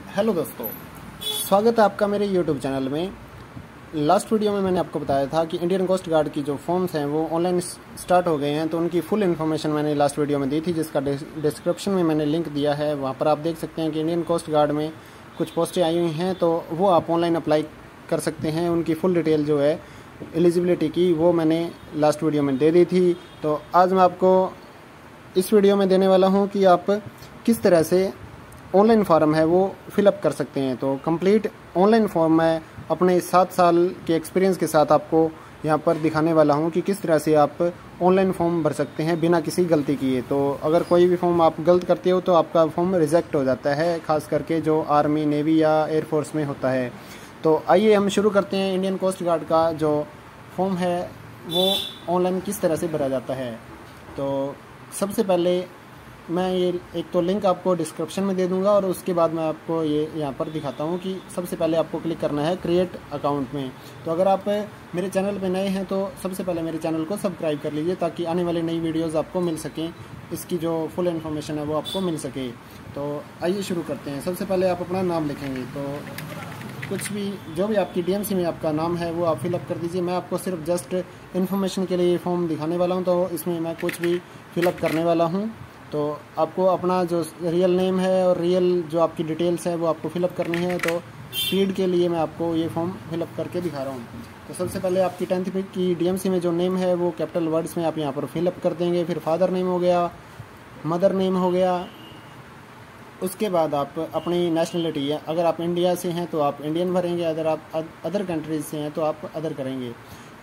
Hello दोस्तों, स्वागत है आपका मेरे YouTube चैनल में। लास्ट वीडियो में मैंने आपको बताया था कि इंडियन कोस्ट गार्ड की जो फॉर्म्स हैं वो ऑनलाइन स्टार्ट हो गए हैं, तो उनकी फुल इन्फॉर्मेशन मैंने लास्ट वीडियो में दी थी, जिसका डिस्क्रिप्शन में मैंने लिंक दिया है। वहाँ पर आप देख सकते हैं कि इंडियन कोस्ट गार्ड में कुछ पोस्टें आई हुई हैं, तो वो आप ऑनलाइन अप्लाई कर सकते हैं। उनकी फुल डिटेल जो है एलिजिबिलिटी की, वो मैंने लास्ट वीडियो में दे दी थी। तो आज मैं आपको इस वीडियो में देने वाला हूँ कि आप किस तरह से ऑनलाइन फॉर्म है वो फिलअप कर सकते हैं। तो कंप्लीट ऑनलाइन फॉर्म मैं अपने 7 साल के एक्सपीरियंस के साथ आपको यहाँ पर दिखाने वाला हूँ कि किस तरह से आप ऑनलाइन फॉर्म भर सकते हैं बिना किसी गलती किए। तो अगर कोई भी फॉर्म आप गलत करते हो तो आपका फॉर्म रिजेक्ट हो जाता है, खास करके जो आर्मी, नेवी या एयरफोर्स में होता है। तो आइए हम शुरू करते हैं। इंडियन कोस्ट गार्ड का जो फॉर्म है वो ऑनलाइन किस तरह से भरा जाता है। तो सबसे पहले मैं ये एक तो लिंक आपको डिस्क्रिप्शन में दे दूंगा, और उसके बाद मैं आपको ये यहाँ पर दिखाता हूँ कि सबसे पहले आपको क्लिक करना है क्रिएट अकाउंट में। तो अगर आप मेरे चैनल पे नए हैं तो सबसे पहले मेरे चैनल को सब्सक्राइब कर लीजिए, ताकि आने वाली नई वीडियोज़ आपको मिल सकें, इसकी जो फुल इन्फॉर्मेशन है वो आपको मिल सके। तो आइए शुरू करते हैं। सबसे पहले आप अपना नाम लिखेंगे, तो कुछ भी जो भी आपकी DMC में आपका नाम है वो आप फिलअप कर दीजिए। मैं आपको सिर्फ जस्ट इन्फॉर्मेशन के लिए ये फॉर्म दिखाने वाला हूँ, तो इसमें मैं कुछ भी फिलअप करने वाला हूँ। तो आपको अपना जो रियल नेम है और रियल जो आपकी डिटेल्स है वो आपको फिलअप करनी है। तो स्पीड के लिए मैं आपको ये फॉर्म फिलअप करके दिखा रहा हूँ। तो सबसे पहले आपकी 10th की DMC में जो नेम है वो कैपिटल वर्ड्स में आप यहाँ पर फिलअप कर देंगे। फिर फादर नेम हो गया, मदर नेम हो गया। उसके बाद आप अपनी नेशनलिटी है, अगर आप इंडिया से हैं तो आप इंडियन भरेंगे, अगर आप अदर कंट्रीज से हैं तो आप अदर करेंगे।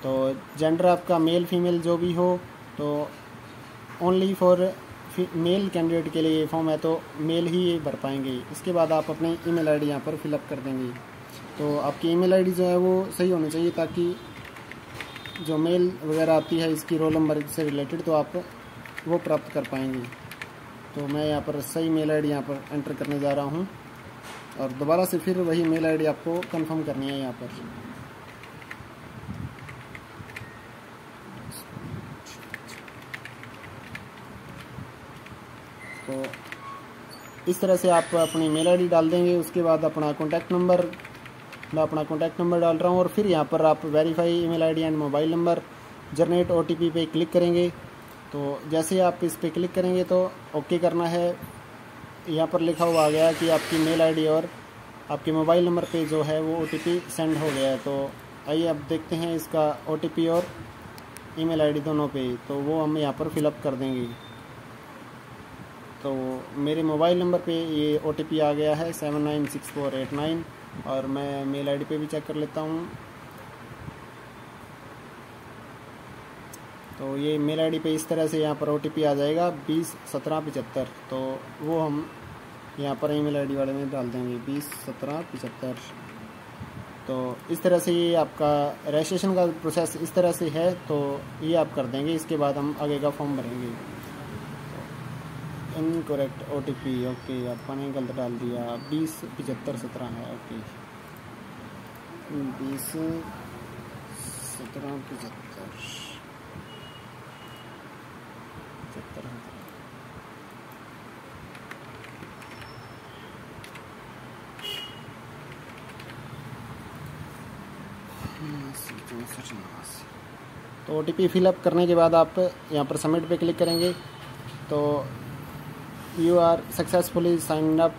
तो जेंडर आपका मेल फीमेल जो भी हो, तो ओनली फॉर मेल कैंडिडेट के लिए ये फॉर्म है, तो मेल ही ये भर पाएंगे। इसके बाद आप अपनी ईमेल आईडी यहाँ पर फिलअप कर देंगे। तो आपकी ईमेल आईडी जो है वो सही होनी चाहिए, ताकि जो मेल वगैरह आती है इसकी रोल नंबर से रिलेटेड, तो आप वो प्राप्त कर पाएंगे। तो मैं यहाँ पर सही मेल आईडी यहाँ पर एंटर करने जा रहा हूँ, और दोबारा से फिर वही मेल आईडी आपको कंफर्म करनी है यहाँ पर। तो इस तरह से आप अपनी मेल आईडी डाल देंगे। उसके बाद अपना कॉन्टैक्ट नंबर, मैं अपना कॉन्टैक्ट नंबर डाल रहा हूँ, और फिर यहाँ पर आप verify email ID and mobile number, generate OTP पे क्लिक करेंगे। तो जैसे ही आप इस पर क्लिक करेंगे तो ओके करना है। यहाँ पर लिखा हुआ आ गया कि आपकी मेल आईडी और आपके मोबाइल नंबर पे जो है वो OTP सेंड हो गया है। तो आइए अब देखते हैं इसका OTP और ईमेल आईडी दोनों पे, तो वो हम यहाँ पर फिलअप कर देंगे। तो मेरे मोबाइल नंबर पे ये OTP आ गया है 796489, और मैं मेल आईडी पे भी चेक कर लेता हूँ। तो ये मेल आईडी पे इस तरह से यहाँ पर OTP आ जाएगा 201775। तो वो हम यहाँ पर ईमेल आईडी वाले में डाल देंगे 201775। तो इस तरह से ये आपका रजिस्ट्रेशन का प्रोसेस इस तरह से है, तो ये आप कर देंगे। इसके बाद हम आगे का फॉर्म भरेंगे। इनकरेक्ट OTP, ओके, आपने गलत डाल दिया, 207517 है। ओके, 201775। तो OTP फिलअप करने के बाद आप यहाँ पर सबमिट पे क्लिक करेंगे। तो you are successfully sign up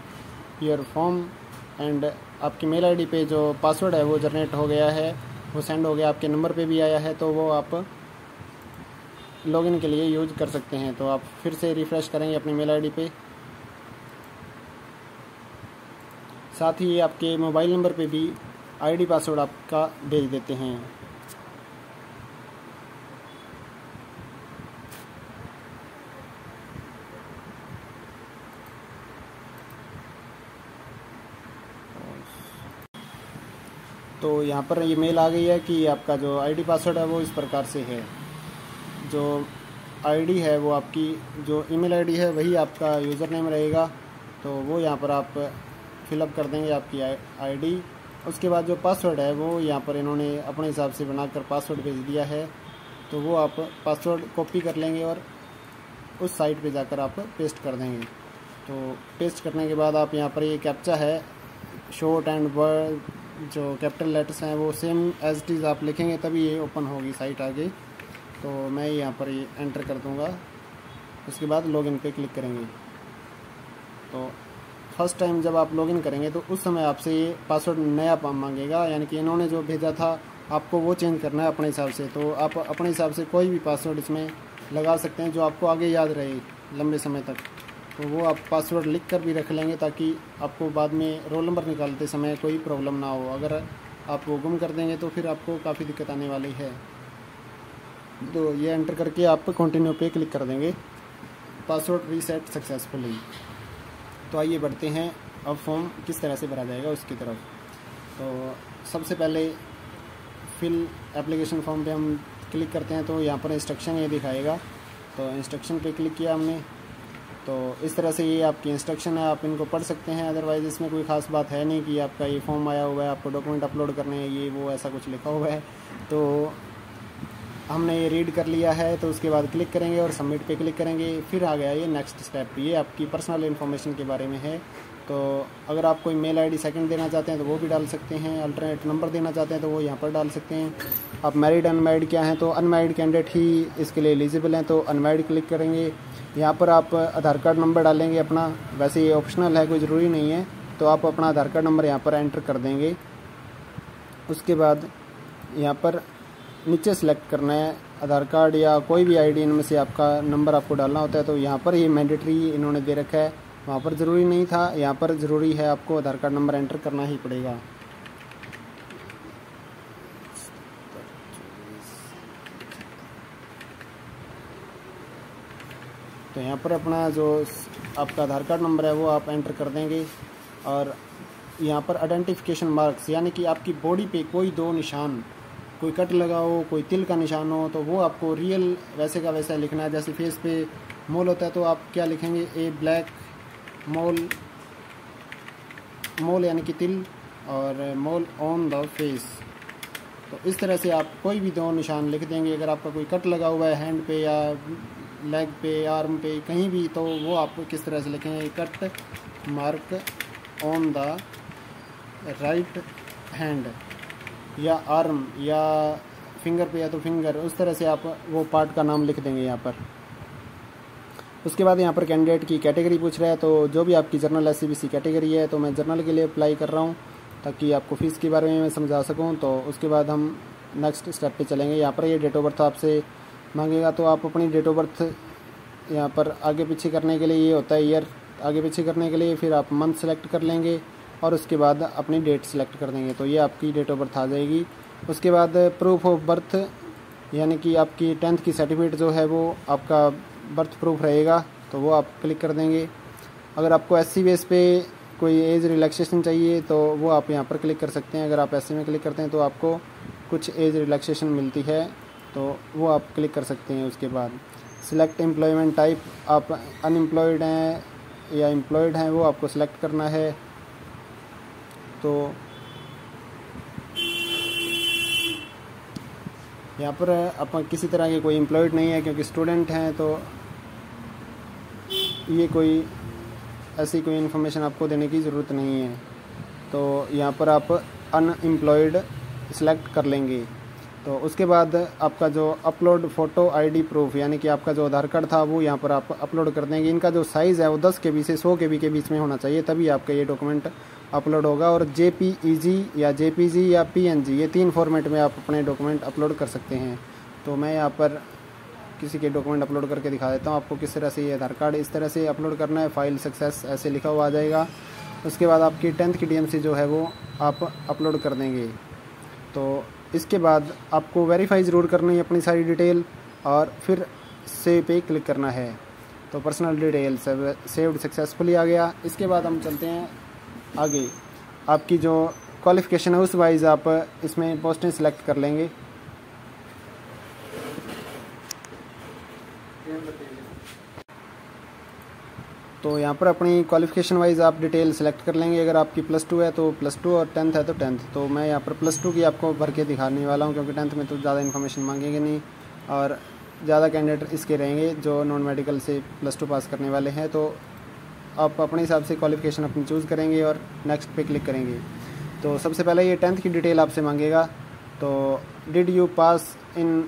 your form, and आपकी मेल आईडी पे जो पासवर्ड है वो जनरेट हो गया है, वो सेंड हो गया, आपके नंबर पे भी आया है। तो वो आप लॉगिन के लिए यूज कर सकते हैं। तो आप फिर से रिफ़्रेश करेंगे अपनी मेल आईडी पे, साथ ही आपके मोबाइल नंबर पे भी आईडी पासवर्ड आपका भेज देते हैं। तो यहाँ पर ये मेल आ गई है कि आपका जो आईडी पासवर्ड है वो इस प्रकार से है। जो आईडी है वो आपकी जो ईमेल आईडी है वही आपका यूज़र नेम रहेगा। तो वो यहाँ पर आप फिलअप कर देंगे आपकी आईडी। उसके बाद जो पासवर्ड है वो यहाँ पर इन्होंने अपने हिसाब से बनाकर पासवर्ड भेज दिया है, तो वो आप पासवर्ड कॉपी कर लेंगे और उस साइट पे जाकर आप पेस्ट कर देंगे। तो पेस्ट करने के बाद आप यहाँ पर ये कैप्चा है शॉर्ट एंड वर्ड जो कैपिटल लेटर्स हैं वो सेम एज इट इज़ आप लिखेंगे तभी ये ओपन होगी साइट आगे। तो मैं यहाँ पर ये एंटर कर दूँगा, उसके बाद लॉगिन पे क्लिक करेंगे। तो फर्स्ट टाइम जब आप लॉगिन करेंगे तो उस समय आपसे ये पासवर्ड नया मांगेगा, यानी कि इन्होंने जो भेजा था आपको वो चेंज करना है अपने हिसाब से। तो आप अपने हिसाब से कोई भी पासवर्ड इसमें लगा सकते हैं जो आपको आगे याद रहे लंबे समय तक। तो वो आप पासवर्ड लिख कर भी रख लेंगे ताकि आपको बाद में रोल नंबर निकालते समय कोई प्रॉब्लम ना हो। अगर आप वो गुम कर देंगे तो फिर आपको काफ़ी दिक्कत आने वाली है। तो ये एंटर करके आप कंटिन्यू पे क्लिक कर देंगे, पासवर्ड रीसेट सक्सेसफुली। तो आइए बढ़ते हैं अब फॉर्म किस तरह से भरा जाएगा उसकी तरफ। तो सबसे पहले फिल एप्लीकेशन फॉर्म पे हम क्लिक करते हैं तो यहाँ पर इंस्ट्रक्शन ये दिखाएगा। तो इंस्ट्रक्शन पे क्लिक किया हमने, तो इस तरह से ये आपकी इंस्ट्रक्शन है, आप इनको पढ़ सकते हैं। अदरवाइज़ इसमें कोई ख़ास बात है नहीं कि आपका ये फॉर्म आया हुआ है, आपको डॉक्यूमेंट अपलोड करने हैं, ये वो ऐसा कुछ लिखा हुआ है। तो हमने ये रीड कर लिया है, तो उसके बाद क्लिक करेंगे और सबमिट पे क्लिक करेंगे। फिर आ गया ये नेक्स्ट स्टेप, ये आपकी पर्सनल इन्फॉर्मेशन के बारे में है। तो अगर आप कोई मेल आईडी सेकंड देना चाहते हैं तो वो भी डाल सकते हैं, अल्टरनेट नंबर देना चाहते हैं तो वो यहाँ पर डाल सकते हैं। आप मैरिड अनमैरिड क्या हैं, तो अनमैरिड कैंडिडेट ही इसके लिए एलिजिबल हैं, तो अनमैरिड क्लिक करेंगे। यहाँ पर आप आधार कार्ड नंबर डालेंगे अपना, वैसे ये ऑप्शनल है, कोई ज़रूरी नहीं है। तो आप अपना आधार कार्ड नंबर यहाँ पर एंटर कर देंगे। उसके बाद यहाँ पर नीचे सेलेक्ट करना है आधार कार्ड या कोई भी आईडी, इनमें से आपका नंबर आपको डालना होता है। तो यहाँ पर ये मैंडेटरी इन्होंने दे रखा है, वहाँ पर ज़रूरी नहीं था, यहाँ पर ज़रूरी है, आपको आधार कार्ड नंबर एंटर करना ही पड़ेगा। तो यहाँ पर अपना जो आपका आधार कार्ड नंबर है वो आप एंटर कर देंगे। और यहाँ पर आइडेंटिफिकेशन मार्क्स, यानी कि आपकी बॉडी पे कोई दो निशान, कोई कट लगा हो, कोई तिल का निशान हो, तो वो आपको रियल वैसे का वैसा लिखना है। जैसे फेस पे मोल होता है तो आप क्या लिखेंगे, ए ब्लैक मोल यानी कि तिल, और मोल ऑन द फेस। तो इस तरह से आप कोई भी दो निशान लिख देंगे। अगर आपका कोई कट लगा हुआ है हैंड पे या लेग पे, आर्म पे, कहीं भी, तो वो आप किस तरह से लिखेंगे, cut mark on the right hand या आर्म या फिंगर पे, या तो फिंगर, उस तरह से आप वो पार्ट का नाम लिख देंगे यहाँ पर। उसके बाद यहाँ पर कैंडिडेट की कैटेगरी पूछ रहा है, तो जो भी आपकी जर्नल SCBC कैटेगरी है तो मैं जर्नल के लिए अप्लाई कर रहा हूँ ताकि आपको फ़ीस के बारे में मैं समझा सकूँ। तो उसके बाद हम नेक्स्ट स्टेप पे चलेंगे। यहाँ पर ये डेट ऑफ बर्थ आपसे मांगेगा, तो आप अपनी डेट ऑफ बर्थ यहाँ पर आगे पीछे करने के लिए, ये होता है ईयर आगे पीछे करने के लिए, फिर आप मंथ सेलेक्ट कर लेंगे और उसके बाद अपनी डेट सेलेक्ट कर देंगे। तो ये आपकी डेट ऑफ बर्थ आ जाएगी। उसके बाद प्रूफ ऑफ बर्थ, यानी कि आपकी 10th की सर्टिफिकेट जो है वो आपका बर्थ प्रूफ रहेगा, तो वो आप क्लिक कर देंगे। अगर आपको SC बेस पे कोई एज रिलैक्सेशन चाहिए तो वो आप यहाँ पर क्लिक कर सकते हैं। अगर आप SC में क्लिक करते हैं तो आपको कुछ एज रिलैक्सेशन मिलती है, तो वो आप क्लिक कर सकते हैं। उसके बाद सिलेक्ट एम्प्लॉयमेंट टाइप, आप अनएम्प्लॉयड हैं या एम्प्लॉयड हैं वो आपको सिलेक्ट करना है। तो यहाँ पर आप किसी तरह के कोई एम्प्लॉयड नहीं है क्योंकि स्टूडेंट हैं, तो ये कोई ऐसी कोई इन्फॉर्मेशन आपको देने की ज़रूरत नहीं है। तो यहाँ पर आप अनएम्प्लॉयड सेलेक्ट कर लेंगे। तो उसके बाद आपका जो अपलोड फ़ोटो ID प्रूफ, यानी कि आपका जो आधार कार्ड था वो यहाँ पर आप अपलोड कर देंगे। इनका जो साइज़ है वो 10 KB से 100 KB के बीच में होना चाहिए, तभी आपका ये डॉक्यूमेंट अपलोड होगा। और JPEG या JPG या PNG, ये 3 फॉर्मेट में आप अपने डॉक्यूमेंट अपलोड कर सकते हैं। तो मैं यहाँ पर किसी के डॉक्यूमेंट अपलोड करके दिखा देता हूँ आपको किस तरह से ये आधार कार्ड इस तरह से अपलोड करना है। फाइल सक्सेस ऐसे लिखा हुआ आ जाएगा। उसके बाद आपकी 10th की DMC जो है वो आप अपलोड कर देंगे। तो इसके बाद आपको वेरीफाई ज़रूर करनी है अपनी सारी डिटेल और फिर सेव पे क्लिक करना है। तो पर्सनल डिटेल सेव्ड सक्सेसफुली आ गया। इसके बाद हम चलते हैं आगे। आपकी जो क्वालिफ़िकेशन है उस वाइज आप इसमें पोस्टें सेलेक्ट कर लेंगे। तो यहाँ पर अपनी क्वालिफ़िकेशन वाइज आप डिटेल सेलेक्ट कर लेंगे। अगर आपकी +2 है तो +2 और 10th है तो 10th। तो मैं यहाँ पर +2 की आपको भर के दिखाने वाला हूँ क्योंकि 10th में तो ज़्यादा इन्फॉर्मेशन मांगेंगे नहीं और ज़्यादा कैंडिडेट इसके रहेंगे जो नॉन मेडिकल से +2 पास करने वाले हैं। तो आप अपने हिसाब से क्वालिफ़िकेशन अपनी चूज़ करेंगे और नेक्स्ट पे क्लिक करेंगे। तो सबसे पहले ये 10th की डिटेल आपसे मांगेगा। तो did you pass in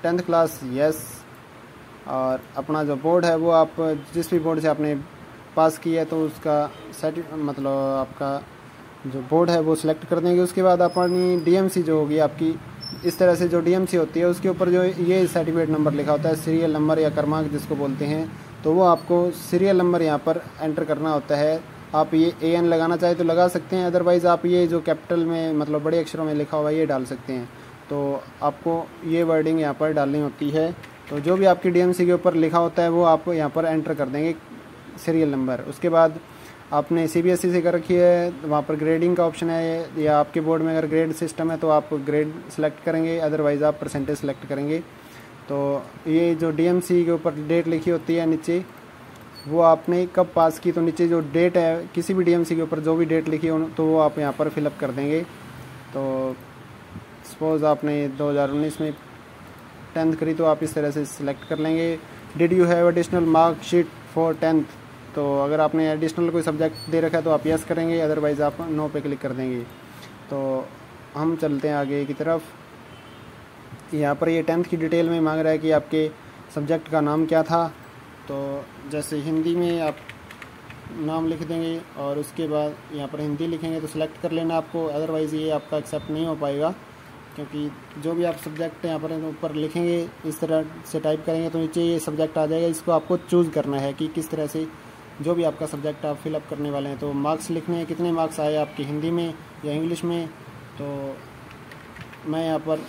10th class? Yes. और अपना जो बोर्ड है वो आप जिस भी बोर्ड से आपने पास किया है तो उसका मतलब आपका जो बोर्ड है वो सिलेक्ट कर देंगे। उसके बाद अपनी डीएमसी जो होगी आपकी, इस तरह से जो डीएमसी होती है उसके ऊपर जो ये सर्टिफिकेट नंबर लिखा होता है, सीरियल नंबर या क्रमांक जिसको बोलते हैं, तो वो आपको सीरियल नंबर यहाँ पर एंटर करना होता है। आप ये AN लगाना चाहे तो लगा सकते हैं, अदरवाइज़ आप ये जो कैपिटल में मतलब बड़े अक्षरों में लिखा हुआ है ये डाल सकते हैं। तो आपको ये वर्डिंग यहाँ पर डालनी होती है। तो जो भी आपकी डीएमसी के ऊपर लिखा होता है वो आप यहाँ पर एंटर कर देंगे सीरियल नंबर। उसके बाद आपने CBSE से कर रखी है, वहाँ पर ग्रेडिंग का ऑप्शन है, या आपके बोर्ड में अगर ग्रेड सिस्टम है तो आप ग्रेड सेलेक्ट करेंगे, अदरवाइज़ आप परसेंटेज सेलेक्ट करेंगे। तो ये जो DMC के ऊपर डेट लिखी होती है नीचे, वो आपने कब पास की, तो नीचे जो डेट है किसी भी DMC के ऊपर जो भी डेट लिखी हो तो वो आप यहाँ पर फिलअप कर देंगे। तो सपोज़ आपने 2019 में 10th करी तो आप इस तरह से सिलेक्ट कर लेंगे। Did you have additional marksheet for 10th? तो अगर आपने एडिशनल कोई सब्जेक्ट दे रखा है तो आप यस करेंगे, अदरवाइज़ आप नो पे क्लिक कर देंगे। तो हम चलते हैं आगे की तरफ। यहाँ पर ये 10th की डिटेल में मांग रहा है कि आपके सब्जेक्ट का नाम क्या था। तो जैसे हिंदी में आप नाम लिख देंगे और उसके बाद यहाँ पर हिंदी लिखेंगे तो सिलेक्ट कर लेना आपको, अदरवाइज़ ये आपका एक्सेप्ट नहीं हो पाएगा, क्योंकि जो भी आप सब्जेक्ट यहाँ पर ऊपर लिखेंगे इस तरह से टाइप करेंगे तो नीचे ये सब्जेक्ट आ जाएगा। इसको आपको चूज़ करना है कि किस तरह से जो भी आपका सब्जेक्ट आप फिलअप करने वाले हैं। तो मार्क्स लिखने हैं, कितने मार्क्स आए आपके हिंदी में या इंग्लिश में। तो मैं यहाँ पर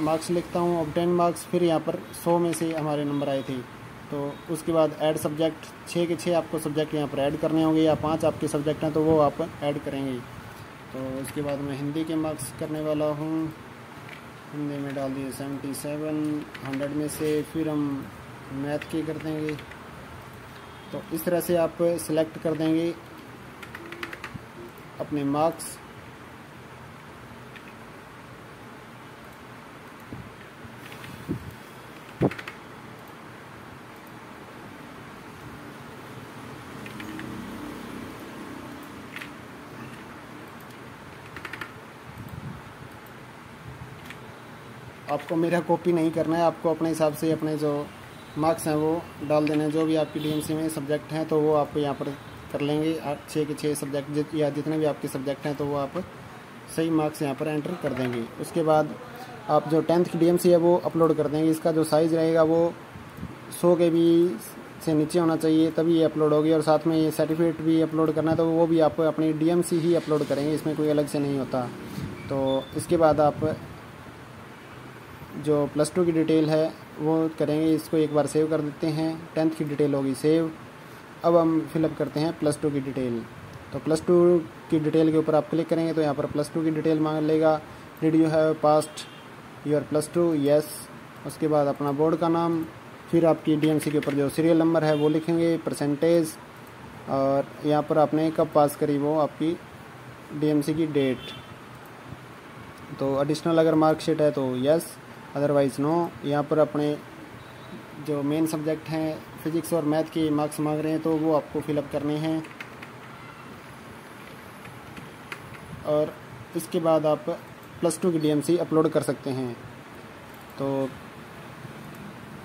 मार्क्स लिखता हूँ, अब 10 मार्क्स, फिर यहाँ पर 100 में से हमारे नंबर आए थे। तो उसके बाद ऐड सब्जेक्ट, 6 के 6 आपको सब्जेक्ट यहाँ पर ऐड करने होंगे, या 5 आपके सब्जेक्ट हैं तो वो आप ऐड करेंगे। तो उसके बाद मैं हिंदी के मार्क्स करने वाला हूँ, हिंदी में डाल दिए 77 100 में से, फिर हम मैथ के कर देंगे। तो इस तरह से आप सिलेक्ट कर देंगे अपने मार्क्स। आपको मेरा कॉपी नहीं करना है, आपको अपने हिसाब से अपने जो मार्क्स हैं वो डाल देने हैं। जो भी आपकी DMC में सब्जेक्ट हैं तो वो आप यहाँ पर कर लेंगे। 6 के 6 सब्जेक्ट या जितने भी आपके सब्जेक्ट हैं तो वो आप सही मार्क्स यहाँ पर एंटर कर देंगे। उसके बाद आप जो 10th की DMC है वो अपलोड कर देंगे। इसका जो साइज़ रहेगा वो 100 KB से नीचे होना चाहिए, तभी ये अपलोड होगी। और साथ में ये सर्टिफिकेट भी अपलोड करना है तो वो भी आप अपनी DMC ही अपलोड करेंगे, इसमें कोई अलग से नहीं होता। तो इसके बाद आप जो +2 की डिटेल है वो करेंगे, इसको एक बार सेव कर देते हैं। 10th की डिटेल होगी सेव। अब हम फिलअप करते हैं +2 की डिटेल। तो +2 की डिटेल के ऊपर आप क्लिक करेंगे तो यहाँ पर +2 की डिटेल मांग लेगा। Did you have passed your +2? Yes. उसके बाद अपना बोर्ड का नाम, फिर आपकी DMC के ऊपर जो सीरियल नंबर है वो लिखेंगे, परसेंटेज, और यहाँ पर आपने कब पास करी वो आपकी DMC की डेट। तो एडिशनल अगर मार्कशीट है तो यस, अदरवाइज़ नो। यहाँ पर अपने जो मेन सब्जेक्ट हैं फिज़िक्स और मैथ के मार्क्स मांग रहे हैं तो वो आपको फिलअप करने हैं। और इसके बाद आप +2 की DMC अपलोड कर सकते हैं। तो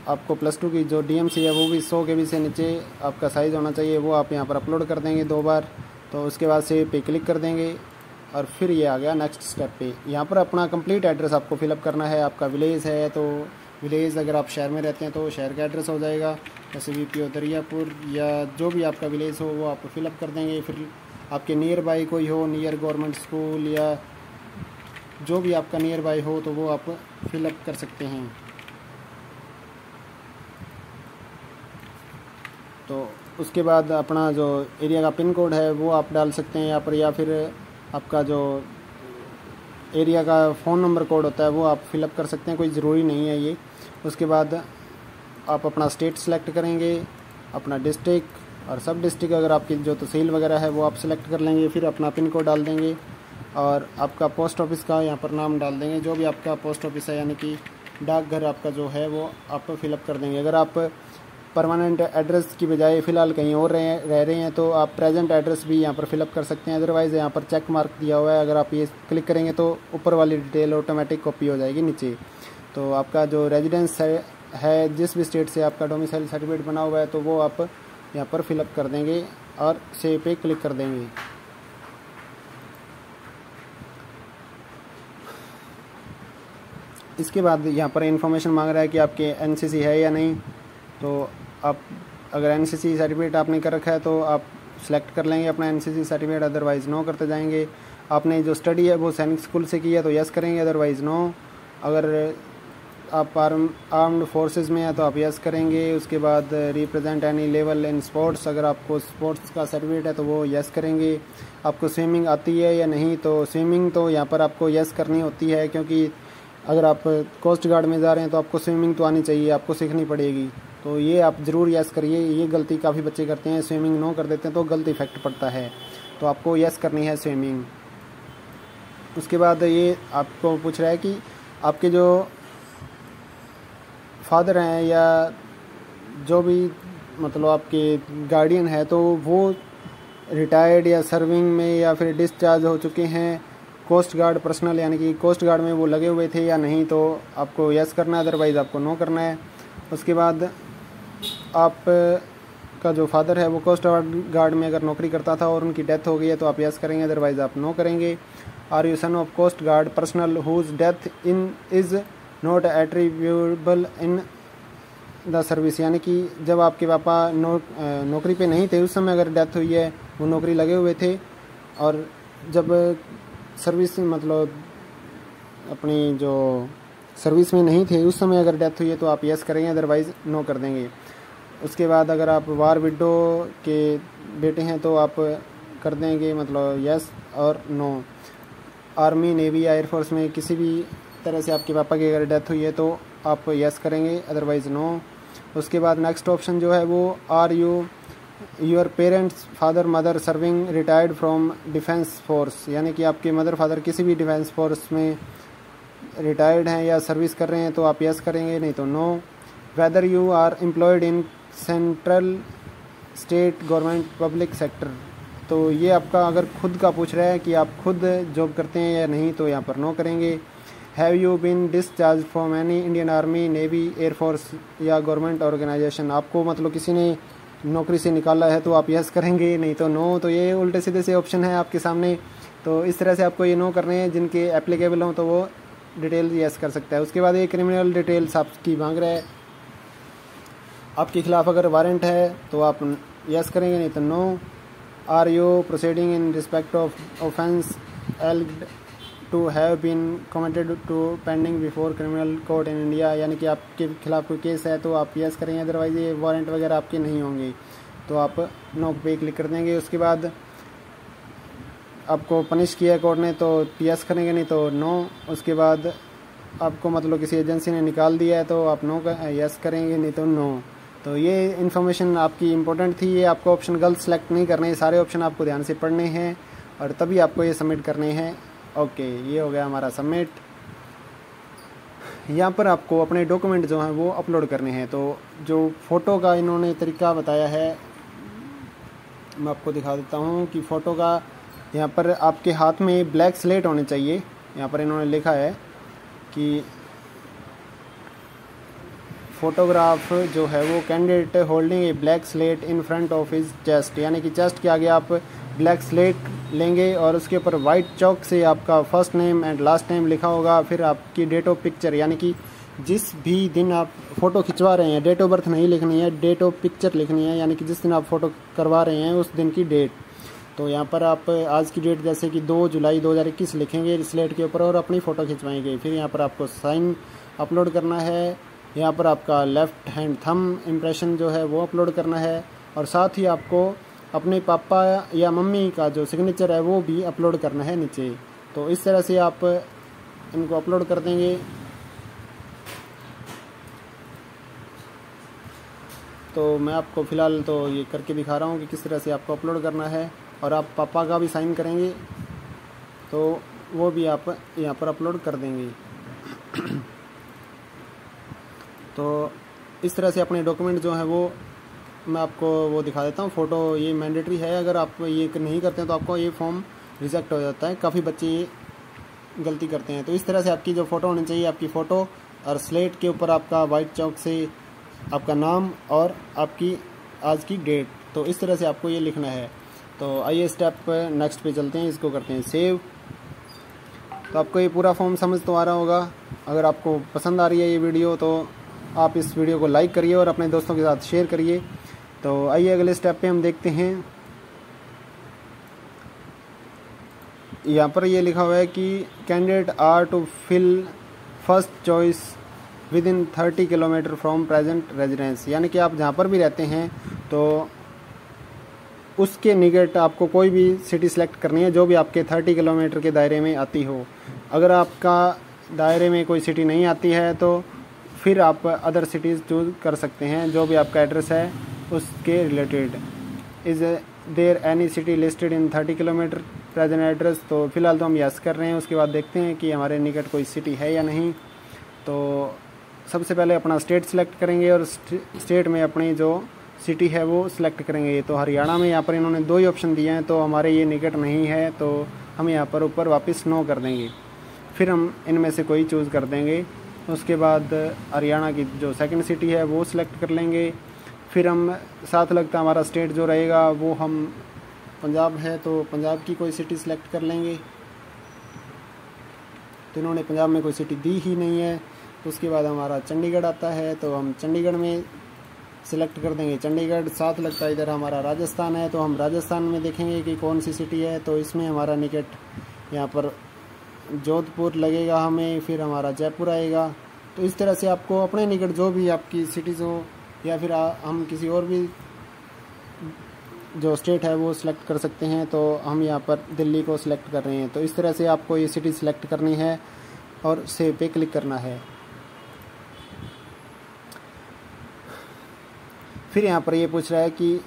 आपको +2 की जो DMC है वो भी 100 KB से नीचे आपका साइज़ होना चाहिए, वो आप यहाँ पर अपलोड कर देंगे 2 बार। तो उसके बाद सेव पे क्लिक कर देंगे और फिर ये आ गया नेक्स्ट स्टेप पे। यहाँ पर अपना कंप्लीट एड्रेस आपको फिलअप करना है। आपका विलेज है तो विलेज, अगर आप शहर में रहते हैं तो शहर का एड्रेस हो जाएगा, जैसे VPO दरियापुर, या जो भी आपका विलेज हो वो आप फिलअप कर देंगे। फिर आपके नियर बाई कोई हो, नियर गवर्नमेंट स्कूल या जो भी आपका नियर बाई हो तो वो आप फिलअप कर सकते हैं। तो उसके बाद अपना जो एरिया का पिन कोड है वो आप डाल सकते हैं यहाँ पर, या फिर आपका जो एरिया का फ़ोन नंबर कोड होता है वो आप फिलअप कर सकते हैं, कोई ज़रूरी नहीं है ये। उसके बाद आप अपना स्टेट सेलेक्ट करेंगे, अपना डिस्ट्रिक्ट और सब डिस्ट्रिक्ट, अगर आपकी जो तहसील वगैरह है वो आप सेलेक्ट कर लेंगे। फिर अपना पिन कोड डाल देंगे और आपका पोस्ट ऑफिस का यहाँ पर नाम डाल देंगे, जो भी आपका पोस्ट ऑफिस है, यानी कि डाकघर आपका जो है वो आप फिलअप कर देंगे। अगर आप परमानेंट एड्रेस की बजाय फ़िलहाल कहीं और रह रहे हैं तो आप प्रेजेंट एड्रेस भी यहाँ पर फिलअप कर सकते हैं। अदरवाइज़ यहाँ पर चेक मार्क दिया हुआ है, अगर आप ये क्लिक करेंगे तो ऊपर वाली डिटेल ऑटोमेटिक कॉपी हो जाएगी नीचे। तो आपका जो रेजिडेंस है जिस भी स्टेट से आपका डोमिसाइल सर्टिफिकेट बना हुआ है तो वो आप यहाँ पर फिलअप कर देंगे और सेव पे क्लिक कर देंगे। इसके बाद यहाँ पर इन्फॉर्मेशन मांग रहा है कि आपके एनसीसी है या नहीं। तो आप अगर एनसीसी सर्टिफिकेट आपने कर रखा है तो आप सेलेक्ट कर लेंगे अपना एनसीसी सर्टिफिकेट, अदरवाइज़ नो करते जाएंगे। आपने जो स्टडी है वो सैनिक स्कूल से की है तो यस करेंगे, अदरवाइज़ नो। अगर आप आर्म्ड फोर्सेस में है तो आप यस करेंगे। उसके बाद represent any level in sports, अगर आपको स्पोर्ट्स का सर्टिफिकेट है तो वो यस करेंगे। आपको स्विमिंग आती है या नहीं, तो स्विमिंग तो यहाँ पर आपको यस करनी होती है, क्योंकि अगर आप कोस्ट गार्ड में जा रहे हैं तो आपको स्विमिंग तो आनी चाहिए, आपको सीखनी पड़ेगी। तो ये आप ज़रूर यस करिए। ये गलती काफ़ी बच्चे करते हैं, स्विमिंग नो कर देते हैं तो गलत इफेक्ट पड़ता है। तो आपको यस करनी है स्विमिंग। उसके बाद ये आपको पूछ रहा है कि आपके जो फादर हैं या जो भी मतलब आपके गार्डियन है तो वो रिटायर्ड या सर्विंग में या फिर डिस्चार्ज हो चुके हैं कोस्ट गार्ड पर्सनल, यानी कि कोस्ट गार्ड में वो लगे हुए थे या नहीं, तो आपको यस करना है, अदरवाइज़ आपको नो करना है। उसके बाद आप का जो फादर है वो कोस्ट गार्ड में अगर नौकरी करता था और उनकी डेथ हो गई है तो आप यस करेंगे, अदरवाइज़ आप नो करेंगे। Are you son of coast guard personnel whose death in is not attributable in the service, यानी कि जब आपके पापा नौकरी पे नहीं थे उस समय अगर डेथ हुई है, वो नौकरी लगे हुए थे और जब सर्विस मतलब अपनी जो सर्विस में नहीं थे उस समय अगर डेथ हुई है तो आप यस करेंगे, अदरवाइज़ नो कर देंगे। उसके बाद अगर आप वार विडो के बेटे हैं तो आप कर देंगे मतलब यस और नो। आर्मी, नेवी या एयरफोर्स में किसी भी तरह से आपके पापा की अगर डेथ हुई है तो आप यस करेंगे, अदरवाइज़ नो। उसके बाद नेक्स्ट ऑप्शन जो है वो are you your parents father mother serving retired from defence force, यानी कि आपके मदर फादर किसी भी डिफेंस फोर्स में रिटायर्ड हैं या सर्विस कर रहे हैं तो आप यस करेंगे, नहीं तो no. Whether you are employed in central state government public sector, तो ये आपका अगर खुद का पूछ रहा है कि आप खुद जॉब करते हैं या नहीं तो यहाँ पर नो करेंगे। Have you been discharge from any Indian army, navy, air force या गवर्नमेंट ऑर्गेनाइजेशन, आपको मतलब किसी ने नौकरी से निकाला है तो आप यस करेंगे, नहीं तो नो। तो ये उल्टे सीधे से ऑप्शन है आपके सामने, तो इस तरह से आपको ये नो करने हैं। जिनके एप्लीकेबल हों तो वो डिटेल यस कर सकता है। उसके बाद ये क्रिमिनल डिटेल्स आपकी मांग रहा है, आपके खिलाफ अगर वारंट है तो आप यस करेंगे, नहीं तो no. Are you proceeding in respect of offence alleged to have been committed to pending before criminal court in India, यानी कि आपके खिलाफ कोई केस है तो आप यस करेंगे, अदरवाइज़ ये वारंट वगैरह आपके नहीं होंगे तो आप नो पे क्लिक कर देंगे। उसके बाद आपको पनिश किया कोर्ट ने तो यस करेंगे, नहीं तो नो। उसके बाद आपको मतलब किसी एजेंसी ने निकाल दिया है तो आप नो यस करेंगे, नहीं तो नो। तो ये इन्फॉर्मेशन आपकी इम्पोर्टेंट थी, ये आपको ऑप्शन गलत सेलेक्ट नहीं करने, सारे ऑप्शन आपको ध्यान से पढ़ने हैं और तभी आपको ये सबमिट करने हैं। ओके, ये हो गया हमारा सबमिट। यहाँ पर आपको अपने डॉक्यूमेंट जो हैं वो अपलोड करने हैं। तो जो फ़ोटो का इन्होंने तरीका बताया है मैं आपको दिखा देता हूँ कि फ़ोटो का यहाँ पर आपके हाथ में ब्लैक स्लेट होने चाहिए। यहाँ पर इन्होंने लिखा है कि फोटोग्राफ जो है वो candidate holding A black slate in front of his chest, यानी कि चेस्ट के आगे आप ब्लैक स्लेट लेंगे और उसके ऊपर वाइट चौक से आपका first name and last name लिखा होगा। फिर आपकी डेट ऑफ पिक्चर, यानी कि जिस भी दिन आप फ़ोटो खिंचवा रहे हैं, डेट ऑफ बर्थ नहीं लिखनी है, डेट ऑफ पिक्चर लिखनी है, यानी कि जिस दिन आप फ़ोटो करवा रहे हैं उस दिन की डेट। तो यहाँ पर आप आज की डेट जैसे कि 2 जुलाई 2021 लिखेंगे स्लेट के ऊपर और अपनी फ़ोटो खिंचवाएंगे। फिर यहाँ पर आपको साइन अपलोड करना है, यहाँ पर आपका लेफ़्ट हैंड थंब इम्प्रेशन जो है वो अपलोड करना है और साथ ही आपको अपने पापा या मम्मी का जो सिग्नेचर है वो भी अपलोड करना है नीचे। तो इस तरह से आप इनको अपलोड कर देंगे। तो मैं आपको फ़िलहाल तो ये करके दिखा रहा हूँ कि किस तरह से आपको अपलोड करना है और आप पापा का भी साइन करेंगे तो वो भी आप यहाँ पर अपलोड कर देंगे। तो इस तरह से अपने डॉक्यूमेंट जो है वो मैं आपको वो दिखा देता हूँ। फ़ोटो ये मैंडेटरी है, अगर आप ये नहीं करते हैं तो आपको ये फॉर्म रिजेक्ट हो जाता है। काफ़ी बच्चे ये गलती करते हैं। तो इस तरह से आपकी जो फ़ोटो होनी चाहिए, आपकी फ़ोटो और स्लेट के ऊपर आपका वाइट चौक से आपका नाम और आपकी आज की डेट, तो इस तरह से आपको ये लिखना है। तो आइए स्टेप नेक्स्ट पे चलते हैं, इसको करते हैं सेव। तो आपको ये पूरा फॉर्म समझ तो आ रहा होगा। अगर आपको पसंद आ रही है ये वीडियो तो आप इस वीडियो को लाइक करिए और अपने दोस्तों के साथ शेयर करिए। तो आइए अगले स्टेप पे हम देखते हैं। यहाँ पर ये लिखा हुआ है कि candidate are to fill first choice within 30 kilometre from present residence, यानी कि आप जहाँ पर भी रहते हैं तो उसके निकट आपको कोई भी सिटी सेलेक्ट करनी है जो भी आपके 30 किलोमीटर के दायरे में आती हो। अगर आपका दायरे में कोई सिटी नहीं आती है तो फिर आप अदर सिटीज़ चूज कर सकते हैं जो भी आपका एड्रेस है उसके रिलेटेड। Is there any city listed in 30 kilometre present address, तो फिलहाल तो हम यस कर रहे हैं। उसके बाद देखते हैं कि हमारे निकट कोई सिटी है या नहीं। तो सबसे पहले अपना स्टेट सेलेक्ट करेंगे और स्टेट में अपनी जो सिटी है वो सिलेक्ट करेंगे। तो हरियाणा में यहाँ पर इन्होंने 2 ही ऑप्शन दिए हैं, तो हमारे ये निकट नहीं है, तो हम यहाँ पर ऊपर वापस नो कर देंगे। फिर हम इनमें से कोई चूज़ कर देंगे। उसके बाद हरियाणा की जो सेकंड सिटी है वो सिलेक्ट कर लेंगे। फिर हम साथ लगता हमारा स्टेट जो रहेगा वो हम पंजाब है तो पंजाब की कोई सिटी सिलेक्ट कर लेंगे। तो इन्होंने पंजाब में कोई सिटी दी ही नहीं है। उसके बाद हमारा चंडीगढ़ आता है तो हम चंडीगढ़ में सिलेक्ट कर देंगे चंडीगढ़। साथ लगता है इधर हमारा राजस्थान है तो हम राजस्थान में देखेंगे कि कौन सी सिटी है। तो इसमें हमारा निकट यहाँ पर जोधपुर लगेगा हमें, फिर हमारा जयपुर आएगा। तो इस तरह से आपको अपने निकट जो भी आपकी सिटीज़ हो या फिर हम किसी और भी जो स्टेट है वो सिलेक्ट कर सकते हैं। तो हम यहाँ पर दिल्ली को सिलेक्ट कर रहे हैं। तो इस तरह से आपको ये सिटी सिलेक्ट करनी है और सेव पे क्लिक करना है। फिर यहाँ पर ये पूछ रहा है कि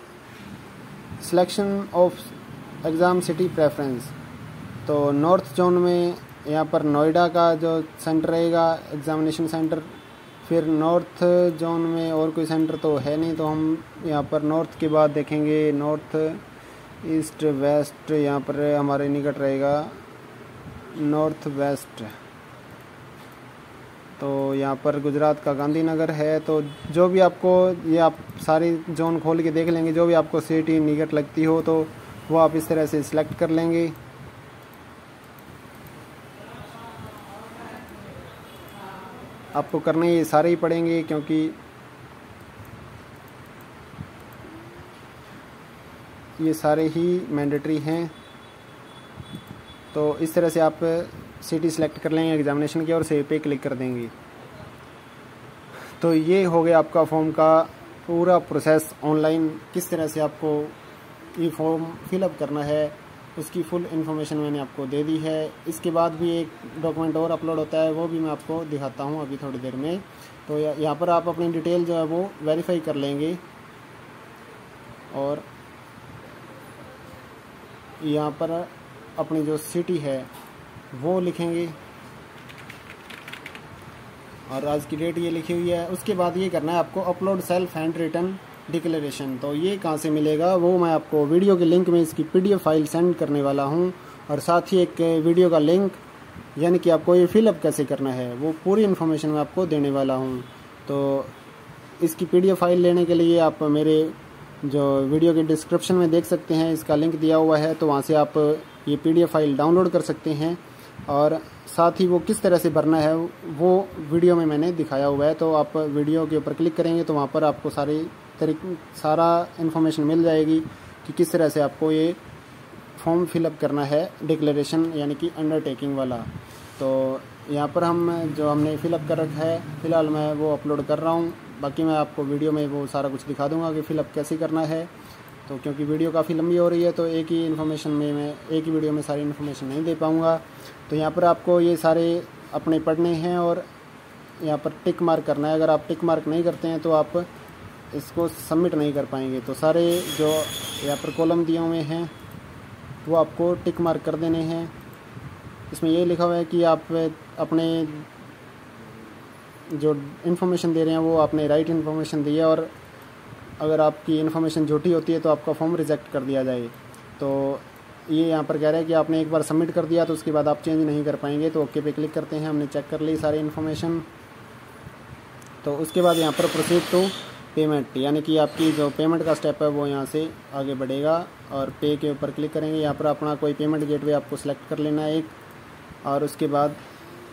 selection of exam city preference. तो नॉर्थ जोन में यहाँ पर नोएडा का जो सेंटर रहेगा एग्ज़ामिनेशन सेंटर। फिर नॉर्थ जोन में और कोई सेंटर तो है नहीं, तो हम यहाँ पर नॉर्थ के बाद देखेंगे नॉर्थ ईस्ट वेस्ट। यहाँ पर हमारे निकट रहेगा नॉर्थ वेस्ट। तो यहाँ पर गुजरात का गांधीनगर है। तो जो भी आपको ये आप सारी जोन खोल के देख लेंगे, जो भी आपको सिटी निकट लगती हो तो वो आप इस तरह से सिलेक्ट कर लेंगे। आपको करने ये सारे ही पड़ेंगे क्योंकि ये सारे ही मैंडेटरी हैं। तो इस तरह से आप सिटी सेलेक्ट कर लेंगे एग्जामिनेशन की और सेव पे क्लिक कर देंगे। तो ये हो गया आपका फॉर्म का पूरा प्रोसेस ऑनलाइन। किस तरह से आपको ये फॉर्म फिलअप करना है उसकी फुल इन्फॉर्मेशन मैंने आपको दे दी है। इसके बाद भी एक डॉक्यूमेंट और अपलोड होता है, वो भी मैं आपको दिखाता हूँ अभी थोड़ी देर में। तो यहाँ पर आप अपनी डिटेल जो है वो वेरीफाई कर लेंगे और यहाँ पर अपनी जो सिटी है वो लिखेंगे और आज की डेट ये लिखी हुई है। उसके बाद ये करना है आपको upload self handwritten declaration. तो ये कहाँ से मिलेगा वो मैं आपको वीडियो के लिंक में इसकी PDF फाइल सेंड करने वाला हूँ और साथ ही एक वीडियो का लिंक, यानी कि आपको ये फिलअप कैसे करना है वो पूरी इन्फॉर्मेशन मैं आपको देने वाला हूँ। तो इसकी PDF फाइल लेने के लिए आप मेरे जो वीडियो के डिस्क्रिप्शन में देख सकते हैं, इसका लिंक दिया हुआ है। तो वहाँ से आप ये PDF फाइल डाउनलोड कर सकते हैं और साथ ही वो किस तरह से भरना है वो वीडियो में मैंने दिखाया हुआ है। तो आप वीडियो के ऊपर क्लिक करेंगे तो वहाँ पर आपको सारा इन्फॉर्मेशन मिल जाएगी कि किस तरह से आपको ये फॉर्म फिलअप करना है डिक्लेरेशन यानी कि अंडरटेकिंग वाला। तो यहाँ पर हम जो हमने फिलअप कर रखा है फ़िलहाल मैं वो अपलोड कर रहा हूँ। बाकी मैं आपको वीडियो में वो सारा कुछ दिखा दूँगा कि फ़िलअप कैसे करना है। तो क्योंकि वीडियो काफ़ी लंबी हो रही है तो एक ही इन्फॉर्मेशन में मैं एक ही वीडियो में सारी इन्फॉर्मेशन नहीं दे पाऊँगा। तो यहाँ पर आपको ये सारे अपने पढ़ने हैं और यहाँ पर टिक मार्क करना है। अगर आप टिक मार्क नहीं करते हैं तो आप इसको सबमिट नहीं कर पाएंगे। तो सारे जो यहाँ पर कॉलम दिए हुए हैं वो आपको टिक मार्क कर देने हैं। इसमें ये लिखा हुआ है कि आप अपने जो इन्फॉर्मेशन दे रहे हैं वो आपने राइट इन्फॉर्मेशन दी है, और अगर आपकी इन्फॉर्मेशन झूठी होती है तो आपका फॉर्म रिजेक्ट कर दिया जाए। तो ये यहाँ पर कह रहा है कि आपने एक बार सबमिट कर दिया तो उसके बाद आप चेंज नहीं कर पाएंगे। तो ओके पे क्लिक करते हैं। हमने चेक कर ली सारी इन्फॉर्मेशन। तो उसके बाद यहाँ पर प्रोसीड टू पेमेंट, यानी कि आपकी जो पेमेंट का स्टेप है वो यहाँ से आगे बढ़ेगा, और पे के ऊपर क्लिक करेंगे। यहाँ पर अपना कोई पेमेंट गेटवे आपको सेलेक्ट कर लेना है एक, और उसके बाद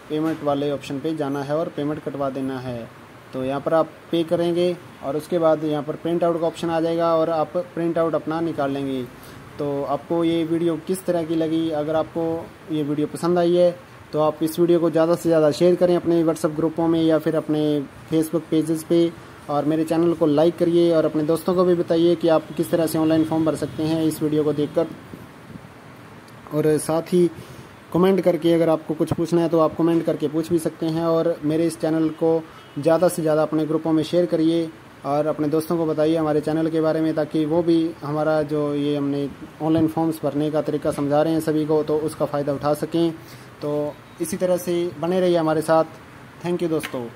पेमेंट वाले ऑप्शन पे जाना है और पेमेंट कटवा देना है। तो यहाँ पर आप पे करेंगे और उसके बाद यहाँ पर प्रिंट आउट का ऑप्शन आ जाएगा और आप प्रिंट आउट अपना निकाल लेंगे। तो आपको ये वीडियो किस तरह की लगी? अगर आपको ये वीडियो पसंद आई है तो आप इस वीडियो को ज़्यादा से ज़्यादा शेयर करें अपने व्हाट्सएप ग्रुपों में या फिर अपने फेसबुक पेजेस पे, और मेरे चैनल को लाइक करिए और अपने दोस्तों को भी बताइए कि आप किस तरह से ऑनलाइन फॉर्म भर सकते हैं इस वीडियो को देखकर। और साथ ही कमेंट करके अगर आपको कुछ पूछना है तो आप कमेंट करके पूछ भी सकते हैं, और मेरे इस चैनल को ज़्यादा से ज़्यादा अपने ग्रुपों में शेयर करिए और अपने दोस्तों को बताइए हमारे चैनल के बारे में, ताकि वो भी हमारा जो ये हमने ऑनलाइन फॉर्म्स भरने का तरीका समझा रहे हैं सभी को, तो उसका फ़ायदा उठा सकें। तो इसी तरह से बने रहिए हमारे साथ। थैंक यू दोस्तों।